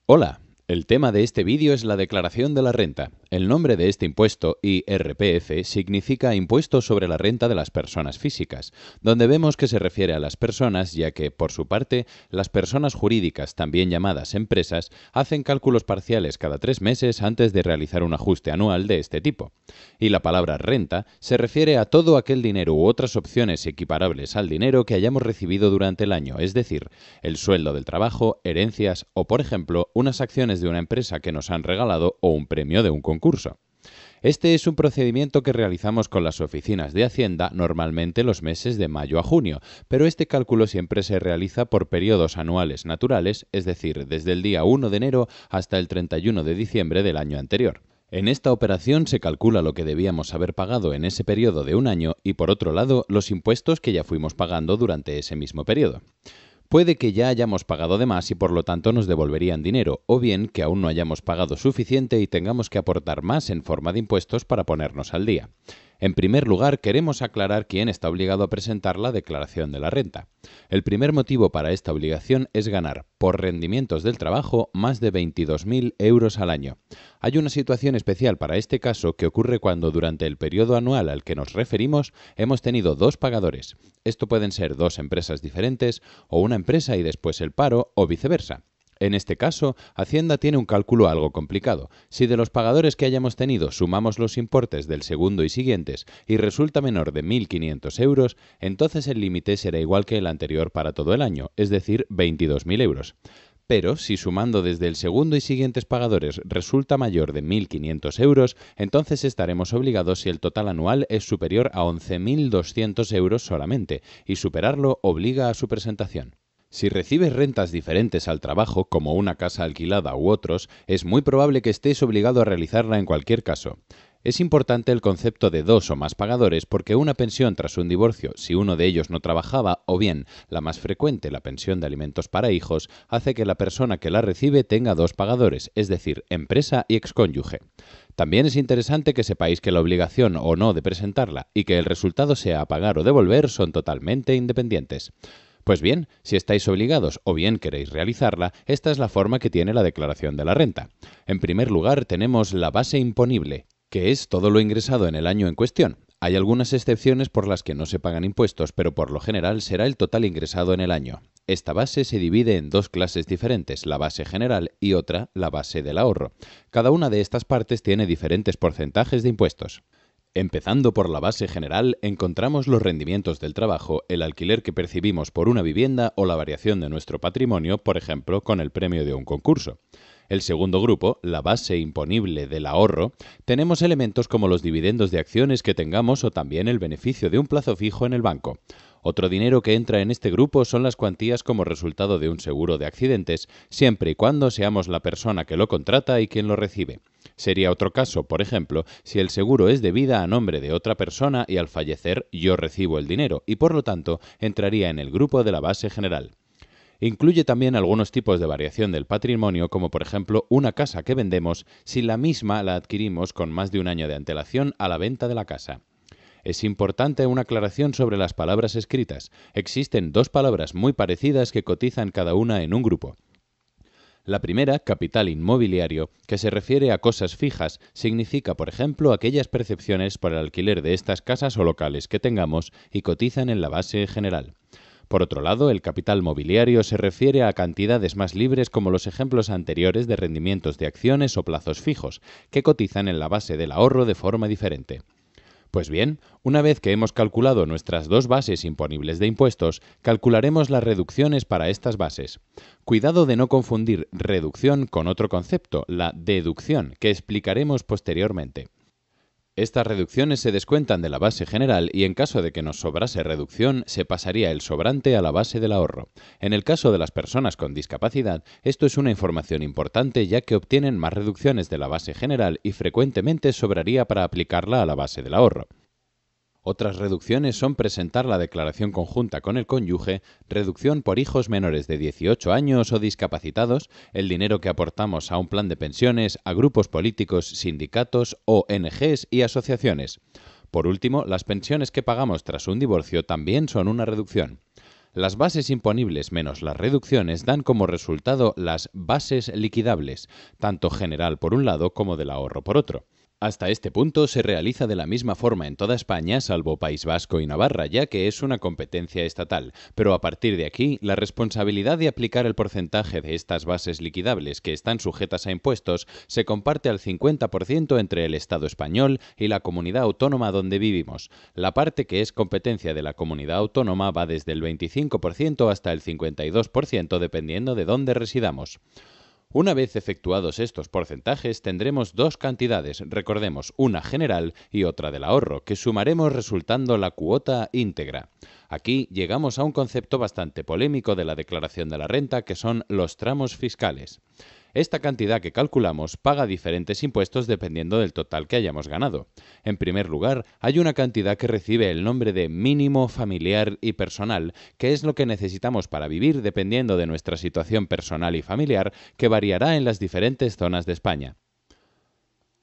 Hola, el tema de este vídeo es la declaración de la renta. El nombre de este impuesto, IRPF, significa Impuesto sobre la Renta de las Personas Físicas, donde vemos que se refiere a las personas, ya que, por su parte, las personas jurídicas, también llamadas empresas, hacen cálculos parciales cada 3 meses antes de realizar un ajuste anual de este tipo. Y la palabra renta se refiere a todo aquel dinero u otras opciones equiparables al dinero que hayamos recibido durante el año, es decir, el sueldo del trabajo, herencias o, por ejemplo, unas acciones de una empresa que nos han regalado o un premio de un concurso. Este es un procedimiento que realizamos con las oficinas de Hacienda normalmente los meses de mayo a junio, pero este cálculo siempre se realiza por periodos anuales naturales, es decir, desde el día 1 de enero hasta el 31 de diciembre del año anterior. En esta operación se calcula lo que debíamos haber pagado en ese periodo de un año y, por otro lado, los impuestos que ya fuimos pagando durante ese mismo periodo. Puede que ya hayamos pagado de más y por lo tanto nos devolverían dinero, o bien que aún no hayamos pagado suficiente y tengamos que aportar más en forma de impuestos para ponernos al día. En primer lugar, queremos aclarar quién está obligado a presentar la declaración de la renta. El primer motivo para esta obligación es ganar, por rendimientos del trabajo, más de 22.000 euros al año. Hay una situación especial para este caso que ocurre cuando durante el periodo anual al que nos referimos hemos tenido dos pagadores. Esto pueden ser dos empresas diferentes, o una empresa y después el paro, o viceversa. En este caso, Hacienda tiene un cálculo algo complicado. Si de los pagadores que hayamos tenido sumamos los importes del segundo y siguientes y resulta menor de 1.500 euros, entonces el límite será igual que el anterior para todo el año, es decir, 22.000 euros. Pero si sumando desde el segundo y siguientes pagadores resulta mayor de 1.500 euros, entonces estaremos obligados si el total anual es superior a 11.200 euros solamente, y superarlo obliga a su presentación. Si recibes rentas diferentes al trabajo, como una casa alquilada u otros, es muy probable que estés obligado a realizarla en cualquier caso. Es importante el concepto de dos o más pagadores porque una pensión tras un divorcio, si uno de ellos no trabajaba, o bien, la más frecuente, la pensión de alimentos para hijos, hace que la persona que la recibe tenga dos pagadores, es decir, empresa y excónyuge. También es interesante que sepáis que la obligación o no de presentarla y que el resultado sea pagar o devolver son totalmente independientes. Pues bien, si estáis obligados o bien queréis realizarla, esta es la forma que tiene la declaración de la renta. En primer lugar, tenemos la base imponible, que es todo lo ingresado en el año en cuestión. Hay algunas excepciones por las que no se pagan impuestos, pero por lo general será el total ingresado en el año. Esta base se divide en dos clases diferentes, la base general y otra, la base del ahorro. Cada una de estas partes tiene diferentes porcentajes de impuestos. Empezando por la base general, encontramos los rendimientos del trabajo, el alquiler que percibimos por una vivienda o la variación de nuestro patrimonio, por ejemplo, con el premio de un concurso. El segundo grupo, la base imponible del ahorro, tenemos elementos como los dividendos de acciones que tengamos o también el beneficio de un plazo fijo en el banco. Otro dinero que entra en este grupo son las cuantías como resultado de un seguro de accidentes, siempre y cuando seamos la persona que lo contrata y quien lo recibe. Sería otro caso, por ejemplo, si el seguro es de vida a nombre de otra persona y al fallecer yo recibo el dinero y por lo tanto entraría en el grupo de la base general. Incluye también algunos tipos de variación del patrimonio, como por ejemplo una casa que vendemos si la misma la adquirimos con más de un año de antelación a la venta de la casa. Es importante una aclaración sobre las palabras escritas. Existen dos palabras muy parecidas que cotizan cada una en un grupo. La primera, capital inmobiliario, que se refiere a cosas fijas, significa, por ejemplo, aquellas percepciones por el alquiler de estas casas o locales que tengamos y cotizan en la base general. Por otro lado, el capital mobiliario se refiere a cantidades más libres como los ejemplos anteriores de rendimientos de acciones o plazos fijos, que cotizan en la base del ahorro de forma diferente. Pues bien, una vez que hemos calculado nuestras dos bases imponibles de impuestos, calcularemos las reducciones para estas bases. Cuidado de no confundir reducción con otro concepto, la deducción, que explicaremos posteriormente. Estas reducciones se descuentan de la base general y en caso de que nos sobrase reducción, se pasaría el sobrante a la base del ahorro. En el caso de las personas con discapacidad, esto es una información importante ya que obtienen más reducciones de la base general y frecuentemente sobraría para aplicarla a la base del ahorro. Otras reducciones son presentar la declaración conjunta con el cónyuge, reducción por hijos menores de 18 años o discapacitados, el dinero que aportamos a un plan de pensiones, a grupos políticos, sindicatos, ONGs y asociaciones. Por último, las pensiones que pagamos tras un divorcio también son una reducción. Las bases imponibles menos las reducciones dan como resultado las bases liquidables, tanto general por un lado como del ahorro por otro. Hasta este punto se realiza de la misma forma en toda España, salvo País Vasco y Navarra, ya que es una competencia estatal. Pero a partir de aquí, la responsabilidad de aplicar el porcentaje de estas bases liquidables que están sujetas a impuestos se comparte al 50% entre el Estado español y la comunidad autónoma donde vivimos. La parte que es competencia de la comunidad autónoma va desde el 25% hasta el 52% dependiendo de dónde residamos. Una vez efectuados estos porcentajes, tendremos dos cantidades, recordemos, una general y otra del ahorro, que sumaremos resultando la cuota íntegra. Aquí llegamos a un concepto bastante polémico de la declaración de la renta, que son los tramos fiscales. Esta cantidad que calculamos paga diferentes impuestos dependiendo del total que hayamos ganado. En primer lugar, hay una cantidad que recibe el nombre de mínimo familiar y personal, que es lo que necesitamos para vivir dependiendo de nuestra situación personal y familiar, que variará en las diferentes zonas de España.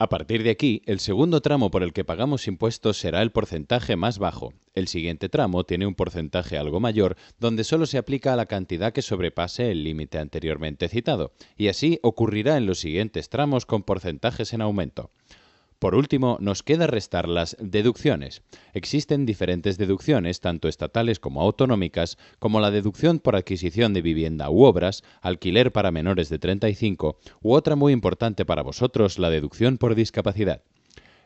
A partir de aquí, el segundo tramo por el que pagamos impuestos será el porcentaje más bajo. El siguiente tramo tiene un porcentaje algo mayor, donde solo se aplica a la cantidad que sobrepase el límite anteriormente citado, y así ocurrirá en los siguientes tramos con porcentajes en aumento. Por último, nos queda restar las deducciones. Existen diferentes deducciones, tanto estatales como autonómicas, como la deducción por adquisición de vivienda u obras, alquiler para menores de 35, u otra muy importante para vosotros, la deducción por discapacidad.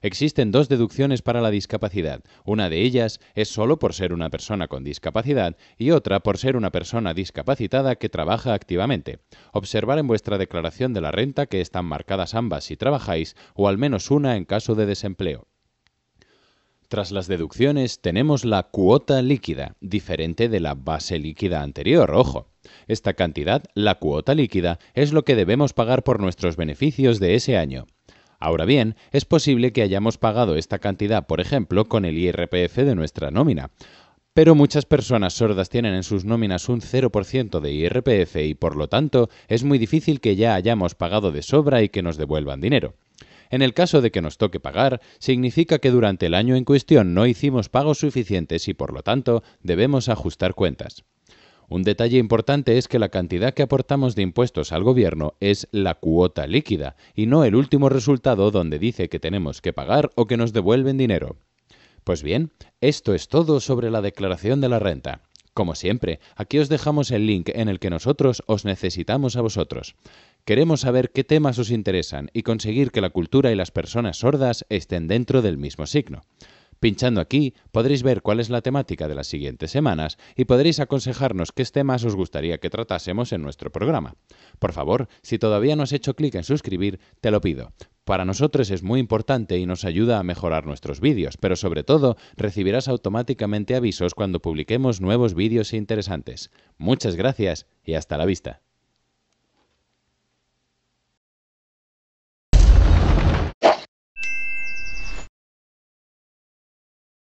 Existen dos deducciones para la discapacidad. Una de ellas es solo por ser una persona con discapacidad y otra por ser una persona discapacitada que trabaja activamente. Observar en vuestra declaración de la renta que están marcadas ambas si trabajáis o al menos una en caso de desempleo. Tras las deducciones tenemos la cuota líquida, diferente de la base líquida anterior, ojo. Esta cantidad, la cuota líquida, es lo que debemos pagar por nuestros beneficios de ese año. Ahora bien, es posible que hayamos pagado esta cantidad, por ejemplo, con el IRPF de nuestra nómina. Pero muchas personas sordas tienen en sus nóminas un 0% de IRPF y, por lo tanto, es muy difícil que ya hayamos pagado de sobra y que nos devuelvan dinero. En el caso de que nos toque pagar, significa que durante el año en cuestión no hicimos pagos suficientes y, por lo tanto, debemos ajustar cuentas. Un detalle importante es que la cantidad que aportamos de impuestos al gobierno es la cuota líquida y no el último resultado donde dice que tenemos que pagar o que nos devuelven dinero. Pues bien, esto es todo sobre la declaración de la renta. Como siempre, aquí os dejamos el link en el que nosotros os necesitamos a vosotros. Queremos saber qué temas os interesan y conseguir que la cultura y las personas sordas estén dentro del mismo signo. Pinchando aquí podréis ver cuál es la temática de las siguientes semanas y podréis aconsejarnos qué temas os gustaría que tratásemos en nuestro programa. Por favor, si todavía no has hecho clic en suscribir, te lo pido. Para nosotros es muy importante y nos ayuda a mejorar nuestros vídeos, pero sobre todo recibirás automáticamente avisos cuando publiquemos nuevos vídeos interesantes. Muchas gracias y hasta la vista.